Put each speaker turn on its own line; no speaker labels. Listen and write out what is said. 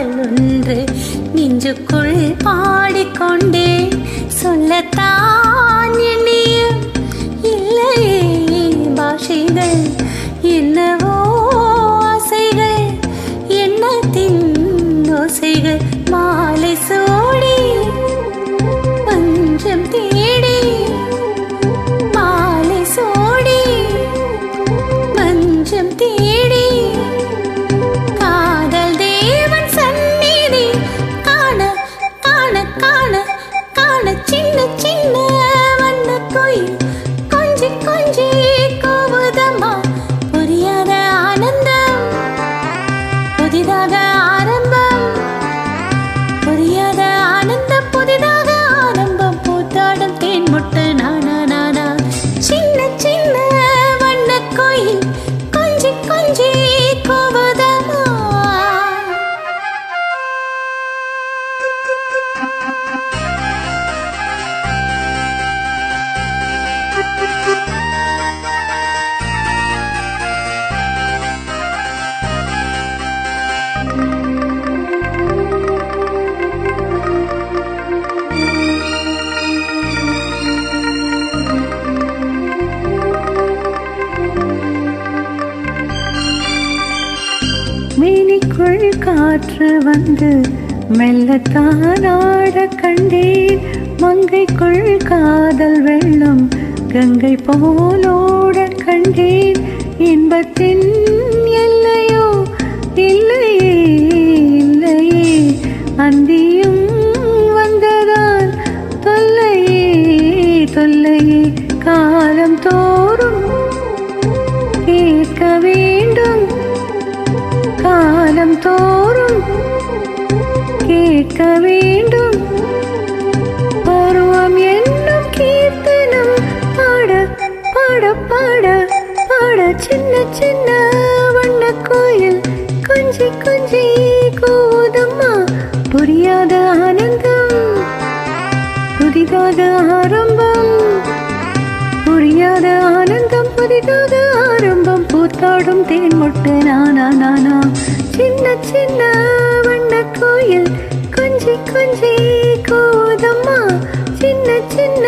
பாடல் ஒன்று நெஞ்சுக்குள் பாடிக்கொண்டே சொல்லத்தான் எண்ணியும் இல்லையே பாஷைகள் என்னவோ ஆசைகள் எண்ணத்தின் ஓசைகள் மாலை சோடி பஞ்சம் தேடி மாலை சோடி பஞ்சம் தேடி காதல் தேவன் சந்நிதி காண காண காண காண சின்ன சின்ன வண்ண கோயில் கொஞ்சி கொஞ்சி கோபுதமா புரியாத ஆனந்தம் புதிதாக ஆரம்பம் புரியாத ஆனந்தம் புதிதாக ஆரம்பம் பூத்தாடும் தேன் முட்டு நானா நானா சின்ன சின்ன வண்ண கோயில் கொஞ்சி கொஞ்சி கோபுதமா
மேனிக்குள் காற்று வந்து மெல்லத்தான் ஆட கண்டேன் மங்கைக்குள் காதல் வெள்ளம் கங்கை போலோட கண்டேன் இன்பத்தின் எல்லையோ இல்லையே இல்லையே அந்தியும் வந்ததால் தொல்லையே தொல்லையே காலம் தோறும் கேட்க வேண்டும் காலம் தோறும் கேட்க வேண்டும் பருவம் என்னும் கீர்த்தனம் பாட பாட பாட பாட சின்ன சின்ன வண்ண கோயில் கொஞ்சி கொஞ்சி கூதம்மா புரியாத ஆனந்தம் புதிதாக ஆரம்பம் புரியாத ஆனந்தம் புதிதாக ஆரம்பம் பூத்தாடும் தேன் மொட்டு நானா நானா சின்ன சின்ன வண்ண கோயில் கொஞ்சி கொஞ்சி கோதம்மா சின்ன சின்ன